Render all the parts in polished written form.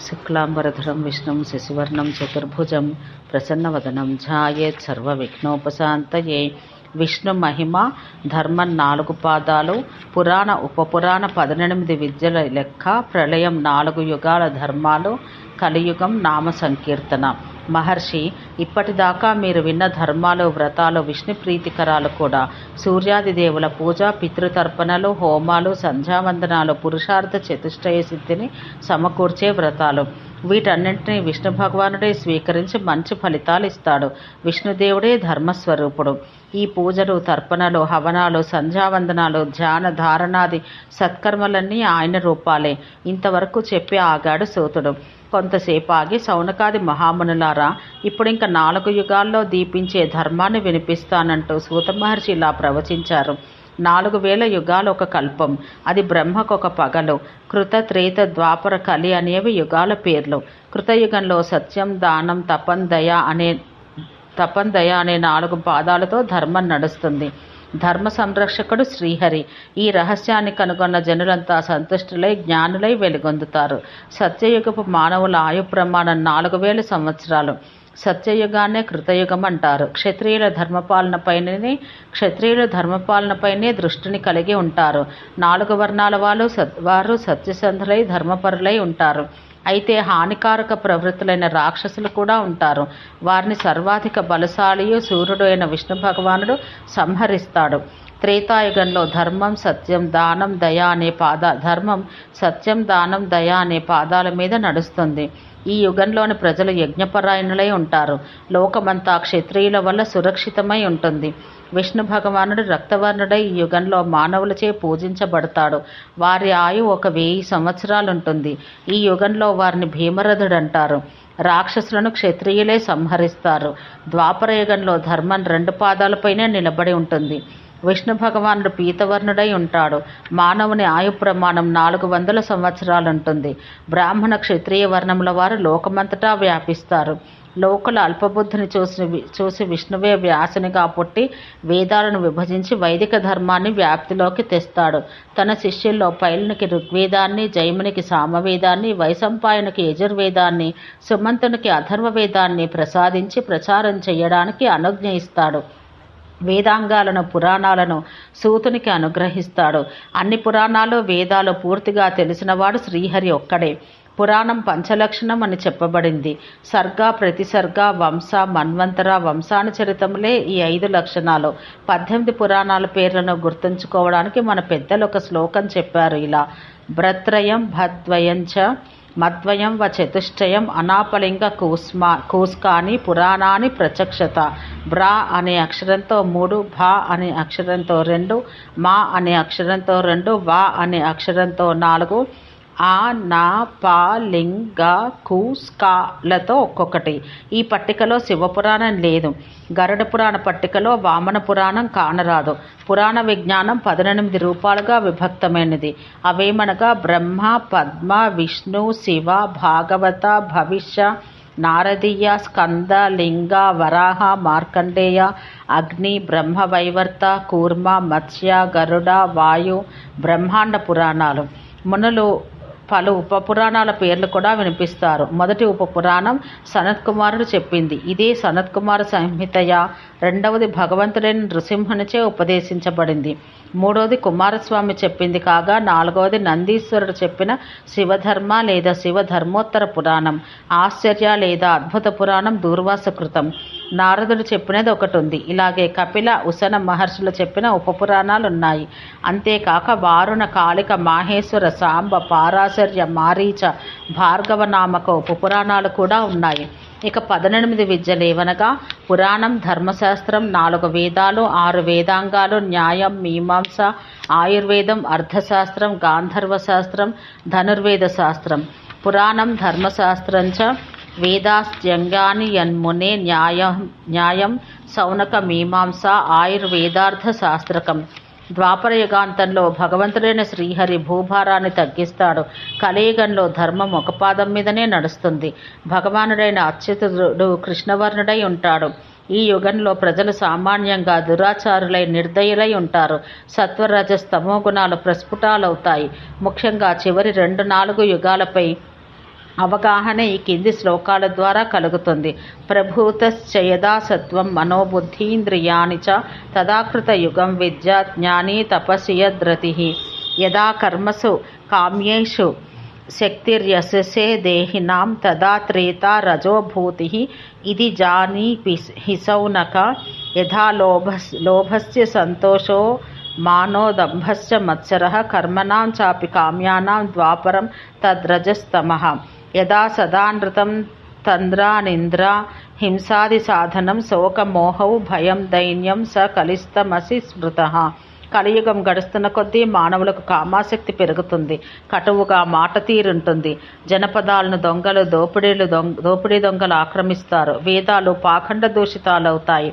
శుక్లాంబరధరం విష్ణుం శశివర్ణం చతుర్భుజం ప్రసన్నవదనం ధ్యాయేత్ సర్వవిఘ్నోపశాంతయే. విష్ణు మహిమ ధర్మం 4 పాదాలు, పురాణ ఉపపురాణ 18 విద్యల లెక్క, ప్రళయం 4 యుగాల ధర్మాలు, కలియుగం నామ సంకీర్తన. మహర్షి, ఇప్పటిదాకా మీరు విన్న ధర్మాలు, వ్రతాలు, విష్ణు ప్రీతికరాలు కూడా. సూర్యాది దేవుల పూజ, పితృతర్పణలు, హోమాలు, సంధ్యావందనాలు, పురుషార్థ చతుష్టయ సిద్ధిని సమకూర్చే వ్రతాలు. వీటన్నింటినీ విష్ణు భగవానుడే స్వీకరించి మంచి ఫలితాలు ఇస్తాడు. విష్ణుదేవుడే ధర్మస్వరూపుడు. ఈ పూజలు, తర్పణలు, హవనాలు, సంధ్యావందనాలు, ధ్యాన ధారణాది సత్కర్మలన్నీ ఆయన రూపాలే. ఇంతవరకు చెప్పి ఆగాడు సూతుడు. కొంతసేపు ఆగి, సౌనకాది మహామునులారా, ఇప్పుడింక 4 యుగాల్లో దీపించే ధర్మాన్ని వినిపిస్తానంటూ సూత మహర్షి ఇలా ప్రవచించారు. 4000 యుగాలు ఒక కల్పం. అది బ్రహ్మకొక పగలు. కృత, త్రేత, ద్వాపర, కలి అనేవి యుగాల పేర్లు. కృతయుగంలో సత్యం, దానం, తపం, దయ అనే 4 పాదాలతో ధర్మం నడుస్తుంది. ధర్మ సంరక్షకుడు శ్రీహరి. ఈ రహస్యాన్ని కనుగొన్న జనులంతా సంతుష్టులై జ్ఞానులై వెలుగొందుతారు. సత్యయుగపు మానవుల ఆయు ప్రమాణం 4000 సంవత్సరాలు. సత్యయుగాన్నే కృతయుగం అంటారు. క్షత్రియుల ధర్మపాలనపైనే దృష్టిని కలిగి ఉంటారు. 4 వర్ణాల వారు సత్యసంధులై ధర్మపరులై ఉంటారు. అయితే హానికారక ప్రవృత్తులైన రాక్షసులు కూడా ఉంటారు. వారిని సర్వాధిక బలశాలియు సూర్యుడు అయిన విష్ణు భగవానుడు సంహరిస్తాడు. త్రేతాయుగంలో ధర్మం, సత్యం, దానం, దయ అనే పాదాల మీద నడుస్తుంది. ఈ యుగంలోని ప్రజలు యజ్ఞపరాయణులై ఉంటారు. లోకమంతా క్షత్రియుల వల్ల సురక్షితమై ఉంటుంది. విష్ణు భగవానుడు రక్తవర్ణుడై ఈ యుగంలో మానవులచే పూజించబడతాడు. వారి ఆయు 1000 సంవత్సరాలుంటుంది. ఈ యుగంలో వారిని భీమరథుడు అంటారు. రాక్షసులను క్షత్రియులే సంహరిస్తారు. ద్వాపర యుగంలో ధర్మం 2 పాదాలపైనే నిలబడి ఉంటుంది. విష్ణు భగవానుడు పీతవర్ణుడై ఉంటాడు. మానవుని ఆయు ప్రమాణం 400 సంవత్సరాలుంటుంది. బ్రాహ్మణ, క్షత్రియ వర్ణముల వారు లోకమంతటా వ్యాపిస్తారు. లోకుల అల్పబుద్ధిని చూసి విష్ణువే వ్యాసునిగా పుట్టి వేదాలను విభజించి వైదిక ధర్మాన్ని వ్యాప్తిలోకి తెస్తాడు. తన శిష్యుల్లో పైలునికి ఋగ్వేదాన్ని, జైమునికి సామవేదాన్ని, వైశంపాయనునికి యజుర్వేదాన్ని, సుమంతునికి అథర్వవేదాన్ని ప్రసాదించి ప్రచారం చేయడానికి అనుజ్ఞ ఇస్తాడు. వేదాంగాలను, పురాణాలను సూతునికి అనుగ్రహిస్తాడు. అన్ని పురాణాలు, వేదాలు పూర్తిగా తెలిసినవాడు శ్రీహరి ఒక్కడే. పురాణం పంచలక్షణం అని చెప్పబడింది. సర్గ, ప్రతిసర్గ, వంశ, మన్వంతర, వంశానుచరితములే ఈ 5 లక్షణాలు. 18 పురాణాల పేర్లను గుర్తుంచుకోవడానికి మన పెద్దలు ఒక శ్లోకం చెప్పారు ఇలా: భ్రత్రయం భద్వయంచ మద్వయం వ చతుష్టయం అనాపలింగ కూస్కాని పురాణాన్ని ప్రచక్షత. బ్రా అనే అక్షరంతో 3, భా అనే అక్షరంతో 2, మా అనే అక్షరంతో 2, వా అనే అక్షరంతో 4, ఆ, నా, పా, లింగ, కూస్కాలతో ఒక్కొక్కటి. ఈ పట్టికలో శివపురాణం లేదు. గరుడ పురాణ పట్టికలో వామన పురాణం కానరాదు. పురాణ విజ్ఞానం 18 రూపాలుగా విభక్తమైనది. అవేమనగా బ్రహ్మ, పద్మ, విష్ణు, శివ, భాగవత, భవిష్య, నారదీయ, స్కంద, లింగ, వరాహ, మార్కండేయ, అగ్ని, బ్రహ్మవైవర్త, కూర్మ, మత్స్య, గరుడ, వాయు, బ్రహ్మాండ పురాణాలు. మునులు పలు ఉపపురాణాల పేర్లు కూడా వినిపిస్తారు. మొదటి ఉపపురాణం సనత్కుమారుడు చెప్పింది. ఇదే సనత్కుమార సంహితయ. రెండవది భగవంతుడైన నృసింహునిచే ఉపదేశించబడింది. మూడవది కుమారస్వామి చెప్పింది కాగా, 4వది నందీశ్వరుడు చెప్పిన శివధర్మ లేదా శివధర్మోత్తర పురాణం. ఆశ్చర్య లేదా అద్భుత పురాణం దూర్వాసకృతం. నారదుడు చెప్పినది ఒకటి ఉంది. ఇలాగే కపిల, ఉసన మహర్షులు చెప్పిన ఉపపురాణాలు ఉన్నాయి. అంతేకాక వారుణ, కాళిక, మాహేశ్వర, సాంబ, పారాశర్య, మారీచ, భార్గవ నామక ఉపపురాణాలు కూడా ఉన్నాయి. ఇక 18 విద్యలేవనగా పురాణం, ధర్మశాస్త్రం, 4 వేదాలు, 6 వేదాంగాలు, న్యాయం, మీమాంస, ఆయుర్వేదం, అర్థశాస్త్రం, గాంధర్వ శాస్త్రం, ధనుర్వేద శాస్త్రం. పురాణం ధర్మశాస్త్రంచ వేదాస్త్యంగాని యన్మునే న్యాయం సౌనక మీమాంస ఆయుర్వేదార్థ శాస్త్రకం. ద్వాపర యుగాంతంలో భగవంతుడైన శ్రీహరి భూభారాన్ని తగ్గిస్తాడు. కలియుగంలో ధర్మం 1 పాదం మీదనే నడుస్తుంది. భగవానుడైన అచ్యుతుడు కృష్ణవర్ణుడై ఉంటాడు. ఈ యుగంలో ప్రజలు సామాన్యంగా దురాచారులై నిర్దయులై ఉంటారు. సత్వరజస్తమో గుణాలు ప్రస్ఫుటాలవుతాయి. ముఖ్యంగా చివరి 2-4 యుగాలపై అవగాహన ఈ కింది శ్లోకాల ద్వారా కలుగుతుంది. ప్రభూతశ్చ యదా సత్వం మనోబుద్ధీంద్రియాణి చ తదాకృత యుగం విద్య జ్ఞానీ తపసి యద్రతిః యదా కర్మసు కామ్యేషు శక్తిర్యశసే దేహినాం తదా త్రేతా రజోభూతిః ఇది జానీపి హి శౌనక యథా లోభస్య సంతోషో మానో దంభశ్చ మత్సరః కర్మణాం చాపి కామ్యానాం ద్వాపరం తద్రజస్తమః యదా సదానృతం తంద్రానింద్ర హింసాది సాధనం శోకమోహౌ భయం దైన్యం స కలిస్తమసి స్మృతః. కలియుగం గడుస్తున్న కొద్దీ మానవులకు కామాసక్తి పెరుగుతుంది. కటువుగా మాట తీరుంటుంది. జనపదాలను దొంగలు దోపిడీ దొంగలు ఆక్రమిస్తారు. వేదాలు పాఖండ దూషితాలవుతాయి.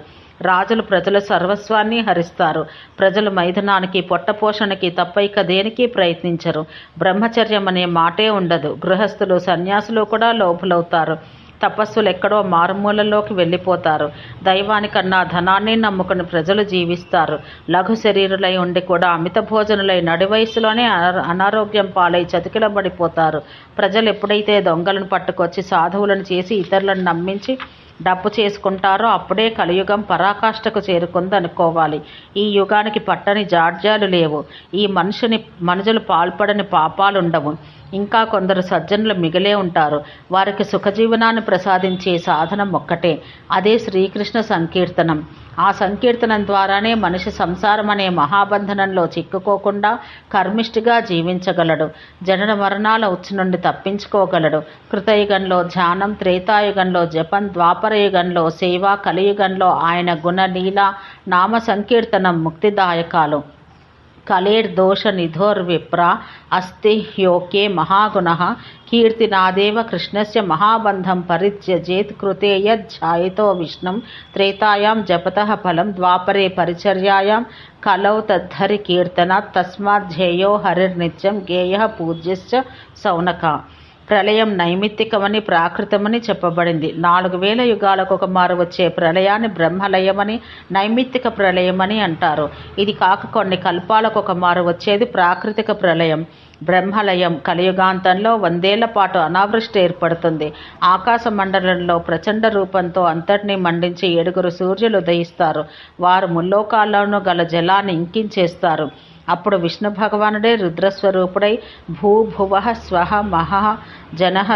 రాజులు ప్రజల సర్వస్వాన్ని హరిస్తారు. ప్రజలు మైథునానికి పొట్టపోషణకి తప్పైక దేనికి ప్రయత్నించరు. బ్రహ్మచర్యం అనే మాటే ఉండదు. గృహస్థులు సన్యాసులు కూడా లోపులవుతారు. తపస్సులు ఎక్కడో మారుమూలలోకి వెళ్ళిపోతారు. దైవానికన్నా ధనాన్ని నమ్ముకుని ప్రజలు జీవిస్తారు. లఘు శరీరులై ఉండి కూడా అమిత భోజనులై నడి వయసులోనే అనారోగ్యం పాలై చతికిలబడిపోతారు. ప్రజలు ఎప్పుడైతే దొంగలను పట్టుకొచ్చి సాధువులను చేసి ఇతరులను నమ్మించి డప్పు చేసుకుంటారో అప్పుడే కలియుగం పరాకాష్ఠకు చేరుకుందనుకోవాలి. ఈ యుగానికి పట్టని జాడ్యాలు లేవు. ఈ మనుషులు పాల్పడని పాపాలుండవు. ఇంకా కొందరు సజ్జనులు మిగిలే ఉంటారు. వారికి సుఖజీవనాన్ని ప్రసాదించే సాధనం ఒక్కటే, అదే శ్రీకృష్ణ సంకీర్తనం. ఆ సంకీర్తనం ద్వారానే మనిషి సంసారం అనే మహాబంధనంలో చిక్కుకోకుండా కర్మిష్టిగా జీవించగలడు. జనన మరణాల ఉచ్చు నుండి తప్పించుకోగలడు. కృతయుగంలో ధ్యానం, త్రేతాయుగంలో జపం, ద్వాపరయుగంలో సేవ, కలియుగంలో ఆయన గుణ లీల నామ సంకీర్తనం ముక్తిదాయకాలు. కలేర్దోష నిధోర్విప్ర అస్తి హ్యోకే మహాగుణః కీర్తినాదేవ కృష్ణస్య మహాబంధం పరిత్యజేత్ కృతే యజ్జాయతో విష్ణుం త్రేతాయాం జపతః ఫలం ద్వాపరే పరిచర్యాయాం కలౌ తద్ధరి కీర్తనాత్ తస్మాత్ ధ్యేయో హరిర్నిత్యం గేయః పూజ్యశ్చ శౌనక. ప్రళయం నైమిత్తికమని ప్రాకృతమని చెప్పబడింది. 4000 యుగాలకు ఒక మారు వచ్చే ప్రళయాన్ని బ్రహ్మలయమని నైమిత్తిక ప్రళయమని అంటారు. ఇది కాక కొన్ని కల్పాలకు ఒక మారు వచ్చేది ప్రాకృతిక ప్రళయం. బ్రహ్మలయం కలియుగాంతంలో 100 ఏళ్ల పాటు అనావృష్టి ఏర్పడుతుంది. ఆకాశ మండలంలో ప్రచండ రూపంతో అంతటినీ మండించి 7 సూర్యులు ఉదయిస్తారు. వారు ముల్లోకాల్లోనూ గల జలాన్ని ఇంకించేస్తారు. అప్పుడు విష్ణు భగవానుడే రుద్రస్వరూపుడై భూభువః స్వహ మహః జనః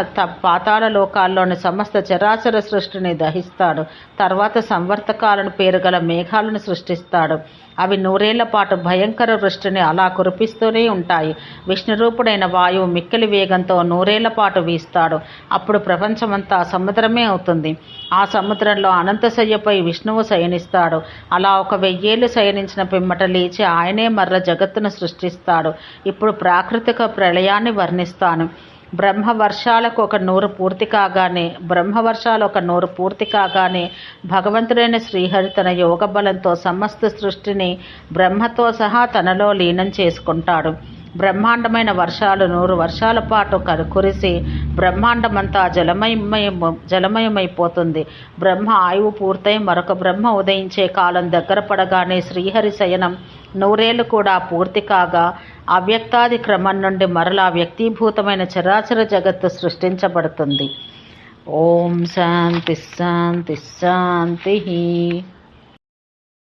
పాతాళ లోకాల్లోని సమస్త చరాచర సృష్టిని దహిస్తాడు. తర్వాత సంవర్తకాలను పేరుగల మేఘాలను సృష్టిస్తాడు. అవి 100 ఏళ్ల పాటు భయంకర వృష్టిని అలా కురిపిస్తూనే ఉంటాయి. విష్ణురూపుడైన వాయువు మిక్కిలి వేగంతో 100 ఏళ్ల పాటు వీస్తాడు. అప్పుడు ప్రపంచమంతా సముద్రమే అవుతుంది. ఆ సముద్రంలో అనంతశయ్యపై విష్ణువు శయనిస్తాడు. అలా 1000 ఏళ్లు శయనించిన పిమ్మట లేచి ఆయనే మర్ర జగత్తును సృష్టిస్తాడు. ఇప్పుడు ప్రాకృతిక ప్రళయాన్ని వర్ణిస్తాను. బ్రహ్మవర్షాలు ఒక 100 పూర్తి కాగానే భగవంతుడైన శ్రీహరి తన యోగ బలంతో సమస్త సృష్టిని బ్రహ్మతో సహా తనలో లీనం చేసుకుంటాడు. బ్రహ్మాండమైన వర్షాలు 100 వర్షాల పాటు కురిసి బ్రహ్మాండమంతా జలమయమైపోతుంది. బ్రహ్మ ఆయువు పూర్తయి మరొక బ్రహ్మ ఉదయించే కాలం దగ్గర పడగానే శ్రీహరి శయనం 100 ఏళ్లు కూడా పూర్తి కాగా అవ్యక్తాది క్రమం నుండి మరలా వ్యక్తీభూతమైన చరాచర జగత్తు సృష్టించబడుతుంది. ఓం శాంతి శాంతి శాంతి.